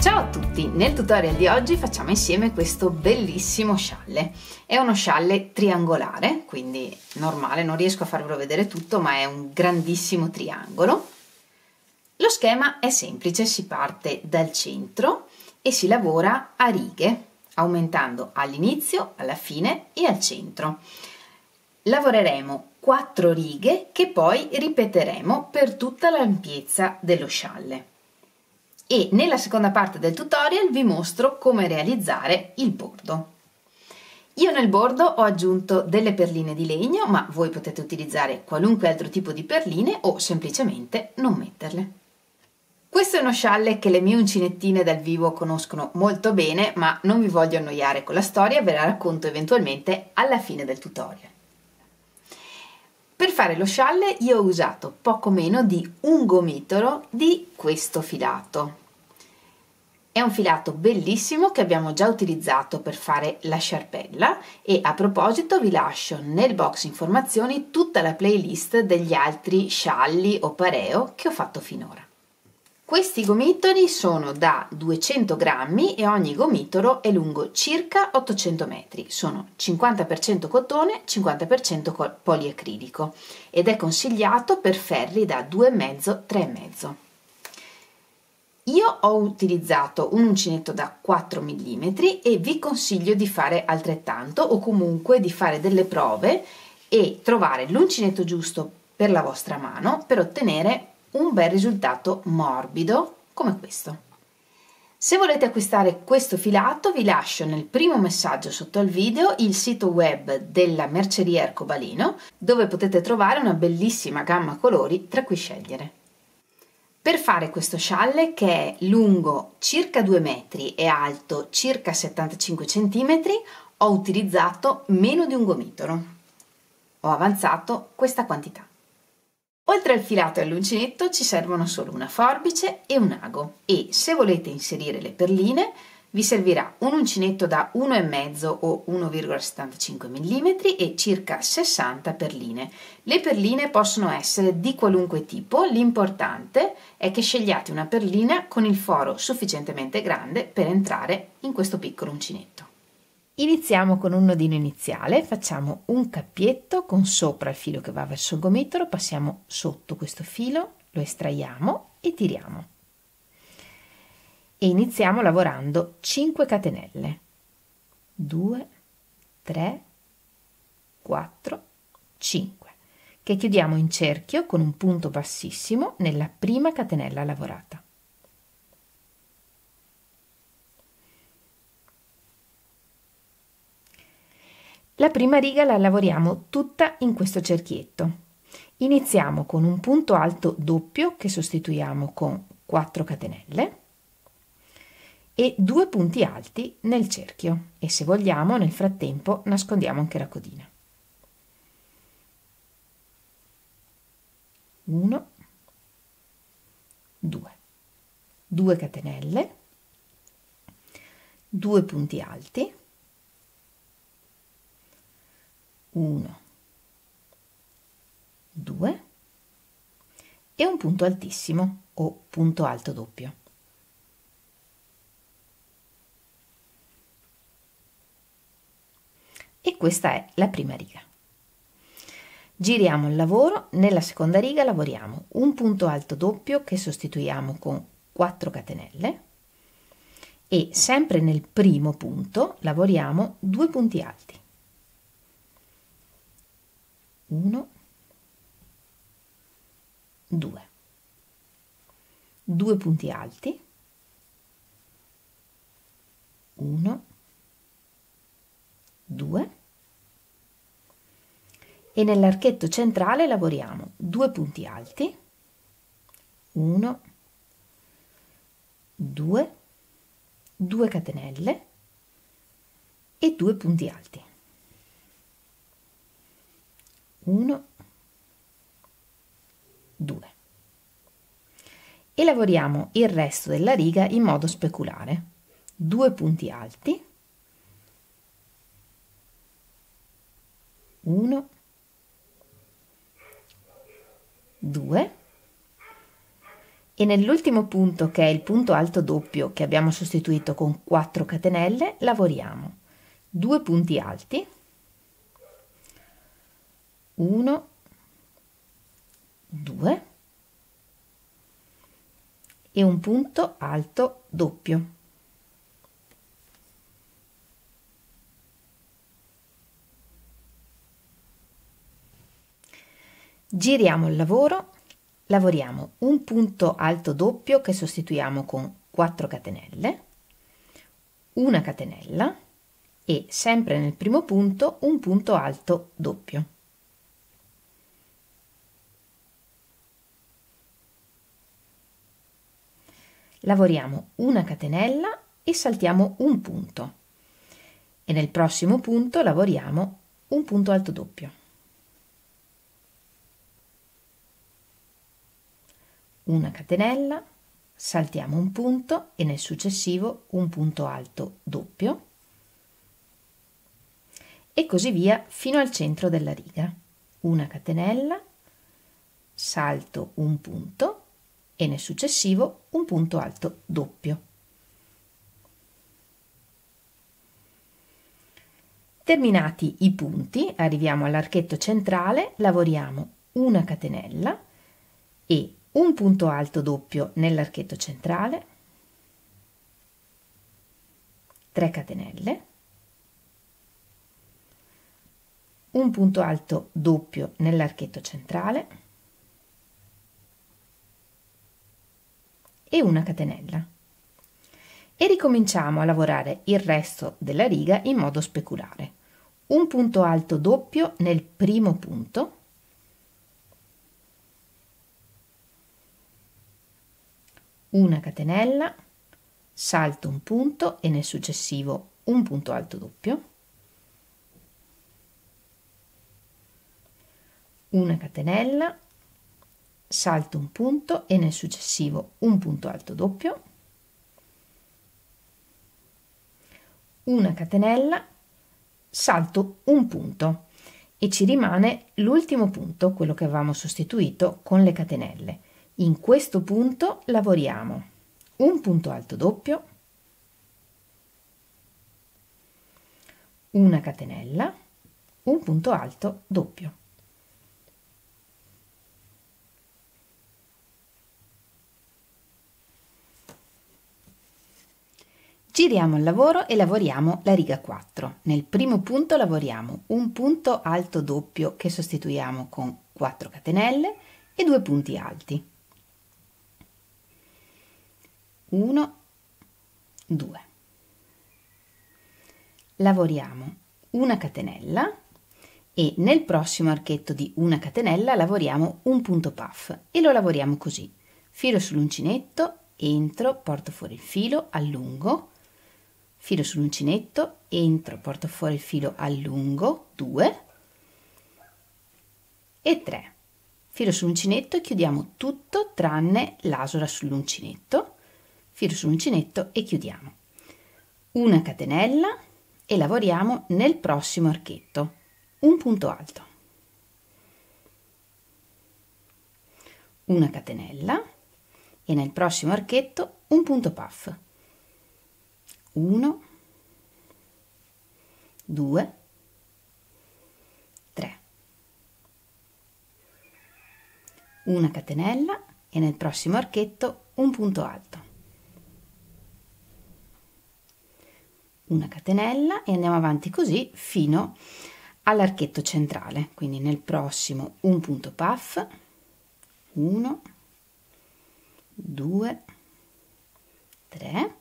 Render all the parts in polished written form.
Ciao a tutti! Nel tutorial di oggi facciamo insieme questo bellissimo scialle. È uno scialle triangolare, quindi normale, non riesco a farvelo vedere tutto, ma è un grandissimo triangolo. Lo schema è semplice, si parte dal centro e si lavora a righe, aumentando all'inizio, alla fine e al centro. Lavoreremo 4 righe che poi ripeteremo per tutta l'ampiezza dello scialle. E nella seconda parte del tutorial vi mostro come realizzare il bordo. Io nel bordo ho aggiunto delle perline di legno, ma voi potete utilizzare qualunque altro tipo di perline o semplicemente non metterle. Questo è uno scialle che le mie uncinettine dal vivo conoscono molto bene, ma non vi voglio annoiare con la storia, ve la racconto eventualmente alla fine del tutorial. Per fare lo scialle io ho usato poco meno di un gomitolo di questo filato. È un filato bellissimo che abbiamo già utilizzato per fare la sciarpella e a proposito vi lascio nel box informazioni tutta la playlist degli altri scialli o pareo che ho fatto finora. Questi gomitoli sono da 200 grammi e ogni gomitolo è lungo circa 800 metri, sono 50% cotone, 50% poliacrilico ed è consigliato per ferri da 2,5-3,5. Io ho utilizzato un uncinetto da 4 mm e vi consiglio di fare altrettanto o comunque di fare delle prove e trovare l'uncinetto giusto per la vostra mano per ottenere un bel risultato morbido come questo. Se volete acquistare questo filato vi lascio nel primo messaggio sotto al video il sito web della merceria Arcobaleno dove potete trovare una bellissima gamma colori tra cui scegliere. Per fare questo scialle che è lungo circa 2 metri e alto circa 75 cm ho utilizzato meno di un gomitolo. Ho avanzato questa quantità. Oltre al filato e all'uncinetto ci servono solo una forbice e un ago e se volete inserire le perline vi servirà un uncinetto da 1,5 o 1,75 mm e circa 60 perline. Le perline possono essere di qualunque tipo, l'importante è che scegliate una perlina con il foro sufficientemente grande per entrare in questo piccolo uncinetto. Iniziamo con un nodino iniziale, facciamo un cappietto con sopra il filo che va verso il gomitolo, passiamo sotto questo filo, lo estraiamo e tiriamo. E iniziamo lavorando 5 catenelle, 2, 3, 4, 5, che chiudiamo in cerchio con un punto bassissimo nella prima catenella lavorata. La prima riga la lavoriamo tutta in questo cerchietto. Iniziamo con un punto alto doppio che sostituiamo con 4 catenelle e 2 punti alti nel cerchio e se vogliamo nel frattempo nascondiamo anche la codina. 1, 2, 2 catenelle, 2 punti alti, 1, 2 e un punto altissimo o punto alto doppio. E questa è la prima riga. Giriamo il lavoro, nella seconda riga lavoriamo un punto alto doppio che sostituiamo con 4 catenelle e sempre nel primo punto lavoriamo 2 punti alti. 1, 2, 2 punti alti, 1, 2 e nell'archetto centrale lavoriamo 2 punti alti, 1, 2, 2 catenelle e 2 punti alti. 1, 2 e lavoriamo il resto della riga in modo speculare, 2 punti alti, 1, 2 E nell'ultimo punto, che è il punto alto doppio che abbiamo sostituito con 4 catenelle, lavoriamo 2 punti alti, 1, 2 e un punto alto doppio. Giriamo il lavoro, lavoriamo un punto alto doppio che sostituiamo con 4 catenelle, una catenella e sempre nel primo punto un punto alto doppio. Lavoriamo una catenella e saltiamo un punto e nel prossimo punto lavoriamo un punto alto doppio. Una catenella, saltiamo un punto e nel successivo un punto alto doppio e così via fino al centro della riga. Una catenella, salto un punto e nel successivo un punto alto doppio. Terminati i punti, arriviamo all'archetto centrale, lavoriamo una catenella e un punto alto doppio nell'archetto centrale, 3 catenelle, un punto alto doppio nell'archetto centrale e una catenella. E ricominciamo a lavorare il resto della riga in modo speculare. Un punto alto doppio nel primo punto, una catenella, salto un punto e nel successivo un punto alto doppio, una catenella, salto un punto e nel successivo un punto alto doppio, una catenella, salto un punto e ci rimane l'ultimo punto, quello che avevamo sostituito con le catenelle. In questo punto lavoriamo un punto alto doppio, una catenella, un punto alto doppio. Giriamo il lavoro e lavoriamo la riga 4. Nel primo punto lavoriamo un punto alto doppio che sostituiamo con 4 catenelle e 2 punti alti. 1, 2. Lavoriamo una catenella e nel prossimo archetto di una catenella lavoriamo un punto puff e lo lavoriamo così: filo sull'uncinetto, entro, porto fuori il filo, allungo, filo sull'uncinetto, entro, porto fuori il filo, allungo, 2 e 3. Filo sull'uncinetto e chiudiamo tutto tranne l'asura sull'uncinetto, filo sull'uncinetto e chiudiamo. Una catenella e lavoriamo nel prossimo archetto un punto alto, una catenella e nel prossimo archetto un punto puff, 1, 2, 3, una catenella e nel prossimo archetto un punto alto, una catenella e andiamo avanti così fino all'archetto centrale. Quindi nel prossimo un punto puff, 1, 2, 3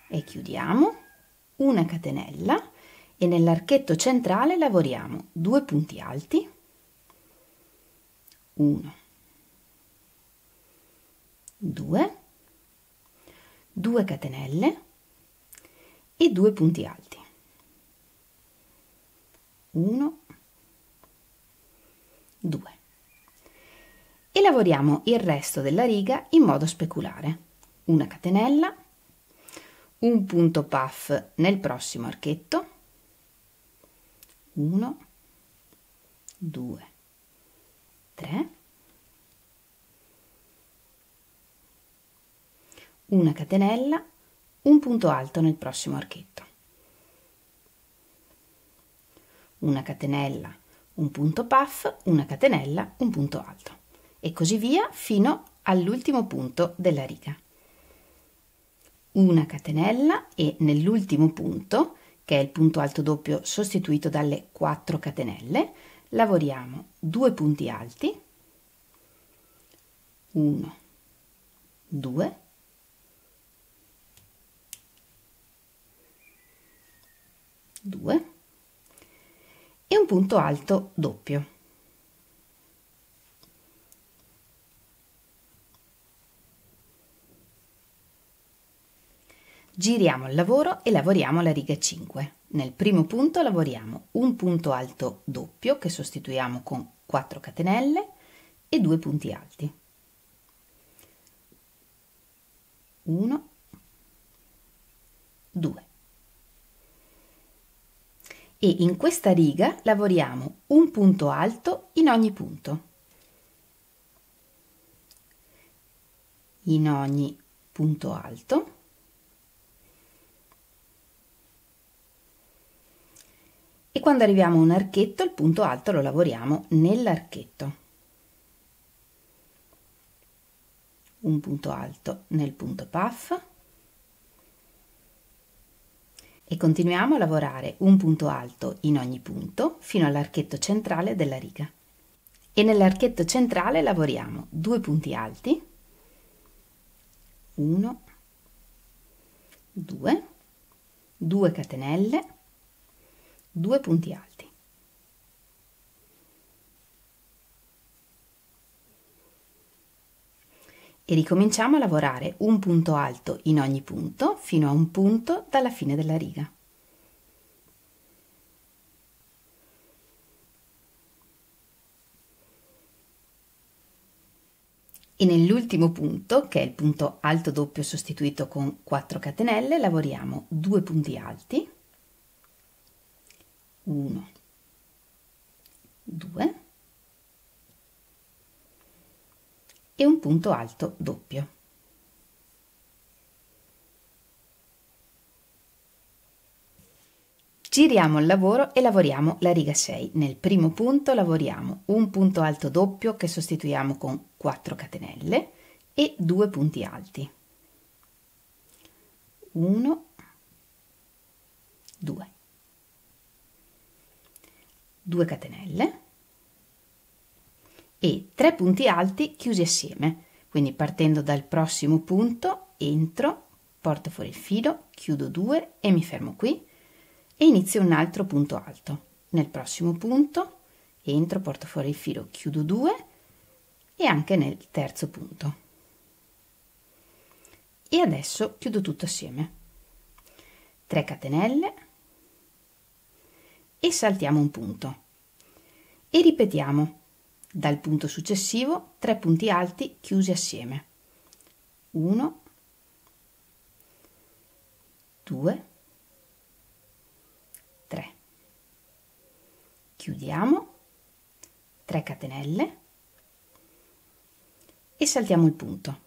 e chiudiamo, una catenella e nell'archetto centrale lavoriamo 2 punti alti, 1, 2, 2 catenelle e 2 punti alti, 1, 2 e lavoriamo il resto della riga in modo speculare: una catenella, un punto puff nel prossimo archetto, 1, 2, 3, una catenella, un punto alto nel prossimo archetto, una catenella, un punto puff, una catenella, un punto alto e così via fino all'ultimo punto della riga. Una catenella e nell'ultimo punto, che è il punto alto doppio sostituito dalle 4 catenelle, lavoriamo 2 punti alti, 1, 2, 2 e un punto alto doppio. Giriamo il lavoro e lavoriamo la riga 5. Nel primo punto lavoriamo un punto alto doppio che sostituiamo con 4 catenelle e 2 punti alti. 1, 2. E in questa riga lavoriamo un punto alto in ogni punto. In ogni punto alto. E quando arriviamo a un archetto, il punto alto lo lavoriamo nell'archetto. Un punto alto nel punto puff e continuiamo a lavorare un punto alto in ogni punto fino all'archetto centrale della riga. E nell'archetto centrale lavoriamo 2 punti alti, 1, 2, 2 catenelle, 2 punti alti. E ricominciamo a lavorare un punto alto in ogni punto fino a un punto dalla fine della riga. E nell'ultimo punto, che è il punto alto doppio sostituito con 4 catenelle, lavoriamo 2 punti alti, 1, 2 e un punto alto doppio. Giriamo il lavoro e lavoriamo la riga 6. Nel primo punto lavoriamo un punto alto doppio che sostituiamo con 4 catenelle e 2 punti alti. 1, 2. 2 catenelle e 3 punti alti chiusi assieme, quindi partendo dal prossimo punto entro, porto fuori il filo, chiudo 2 e mi fermo qui e inizio un altro punto alto. Nel prossimo punto entro, porto fuori il filo, chiudo 2 e anche nel terzo punto. E adesso chiudo tutto assieme. 3 catenelle e saltiamo un punto e ripetiamo dal punto successivo 3 punti alti chiusi assieme, 1, 2, 3, chiudiamo, 3 catenelle e saltiamo il punto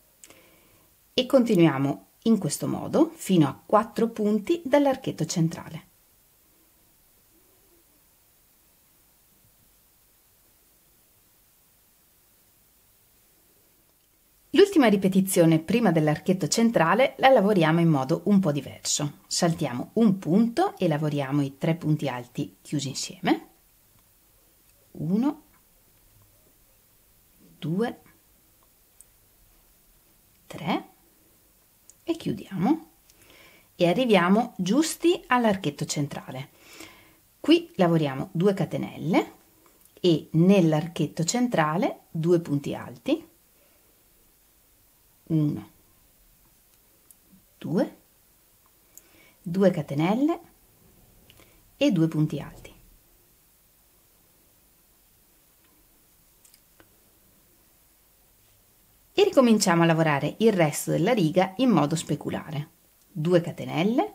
e continuiamo in questo modo fino a 4 punti dall'archetto centrale. L'ultima ripetizione prima dell'archetto centrale la lavoriamo in modo un po' diverso. Saltiamo un punto e lavoriamo i 3 punti alti chiusi insieme. 1, 2, 3 e chiudiamo e arriviamo giusti all'archetto centrale. Qui lavoriamo 2 catenelle e nell'archetto centrale 2 punti alti, 1, 2, 2 catenelle e 2 punti alti. E ricominciamo a lavorare il resto della riga in modo speculare. 2 catenelle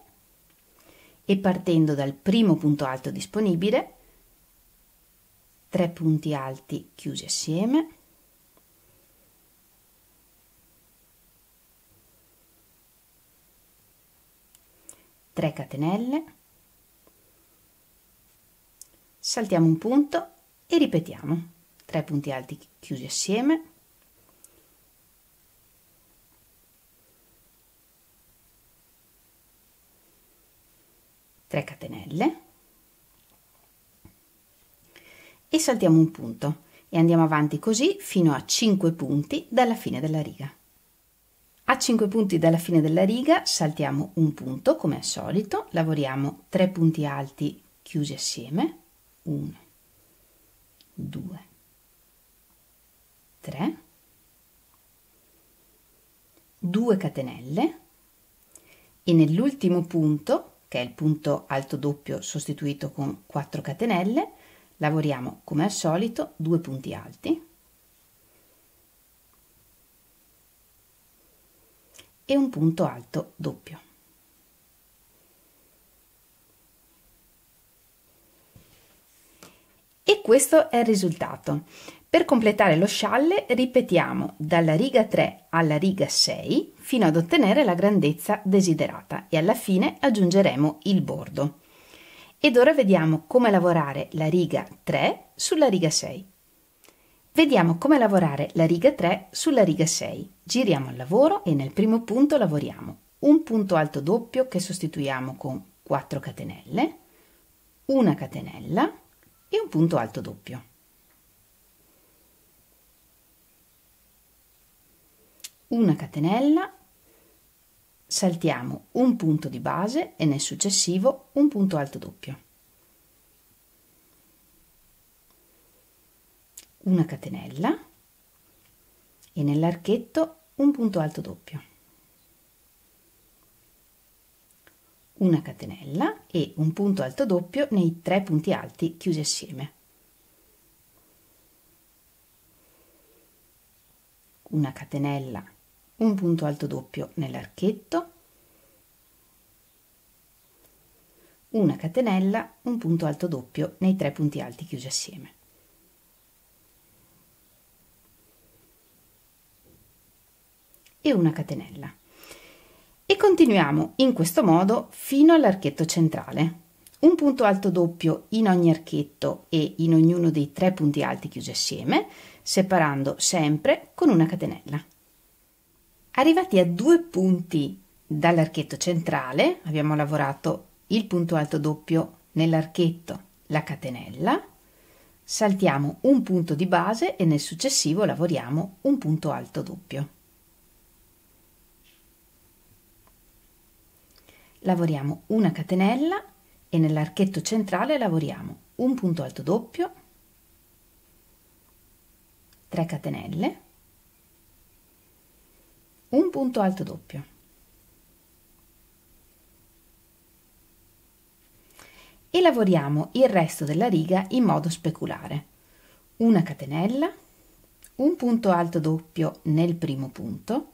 e partendo dal primo punto alto disponibile, 3 punti alti chiusi assieme, 3 catenelle, saltiamo un punto e ripetiamo 3 punti alti chiusi assieme, catenelle e saltiamo un punto e andiamo avanti così fino a 5 punti dalla fine della riga. A 5 punti dalla fine della riga saltiamo un punto come al solito, lavoriamo 3 punti alti chiusi assieme, 1, 2, 3, 2 catenelle e nell'ultimo punto, che è il punto alto doppio sostituito con 4 catenelle, lavoriamo come al solito 2 punti alti e un punto alto doppio. E questo è il risultato. Per completare lo scialle ripetiamo dalla riga 3 alla riga 6 fino ad ottenere la grandezza desiderata e alla fine aggiungeremo il bordo. Ed ora vediamo come lavorare la riga 3 sulla riga 6. Vediamo come lavorare la riga 3 sulla riga 6. Giriamo il lavoro e nel primo punto lavoriamo un punto alto doppio che sostituiamo con 4 catenelle, una catenella e un punto alto doppio. Una catenella, saltiamo un punto di base e nel successivo un punto alto doppio. Una catenella e nell'archetto un punto alto doppio. Una catenella e un punto alto doppio nei 3 punti alti chiusi assieme. Una catenella, un punto alto doppio nell'archetto, una catenella, un punto alto doppio nei 3 punti alti chiusi assieme. E una catenella. E continuiamo in questo modo fino all'archetto centrale. Un punto alto doppio in ogni archetto e in ognuno dei 3 punti alti chiusi assieme, separando sempre con una catenella. Arrivati a 2 punti dall'archetto centrale, abbiamo lavorato il punto alto doppio nell'archetto, la catenella, saltiamo un punto di base e nel successivo lavoriamo un punto alto doppio. Lavoriamo una catenella e nell'archetto centrale lavoriamo un punto alto doppio, 3 catenelle, un punto alto doppio e lavoriamo il resto della riga in modo speculare. Una catenella, un punto alto doppio nel primo punto,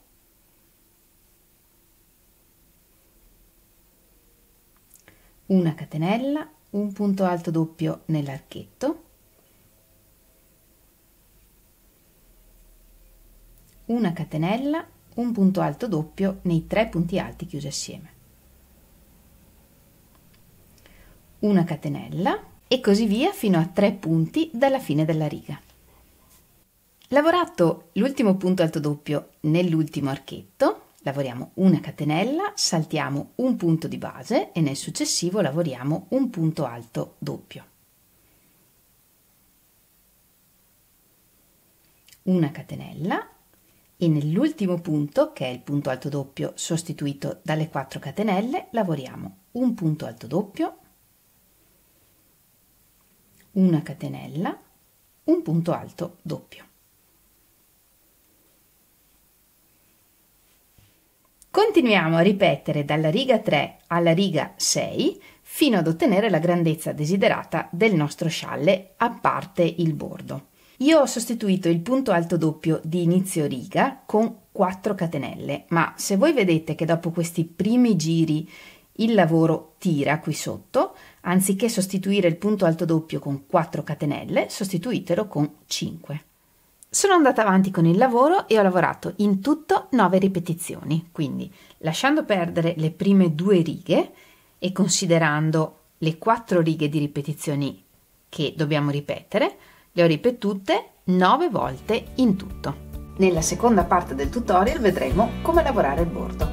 una catenella, un punto alto doppio nell'archetto, una catenella, un punto alto doppio nei 3 punti alti chiusi assieme, una catenella e così via fino a 3 punti dalla fine della riga. Lavorato l'ultimo punto alto doppio nell'ultimo archetto, lavoriamo una catenella, saltiamo un punto di base e nel successivo lavoriamo un punto alto doppio. Una catenella e nell'ultimo punto, che è il punto alto doppio sostituito dalle 4 catenelle, lavoriamo un punto alto doppio, una catenella, un punto alto doppio. Continuiamo a ripetere dalla riga 3 alla riga 6 fino ad ottenere la grandezza desiderata del nostro scialle, a parte il bordo. Io ho sostituito il punto alto doppio di inizio riga con 4 catenelle, ma se voi vedete che dopo questi primi giri il lavoro tira qui sotto, anziché sostituire il punto alto doppio con 4 catenelle, sostituitelo con 5. Sono andata avanti con il lavoro e ho lavorato in tutto 9 ripetizioni, quindi lasciando perdere le prime 2 righe e considerando le 4 righe di ripetizioni che dobbiamo ripetere, le ho ripetute 9 volte in tutto. Nella seconda parte del tutorial vedremo come lavorare il bordo.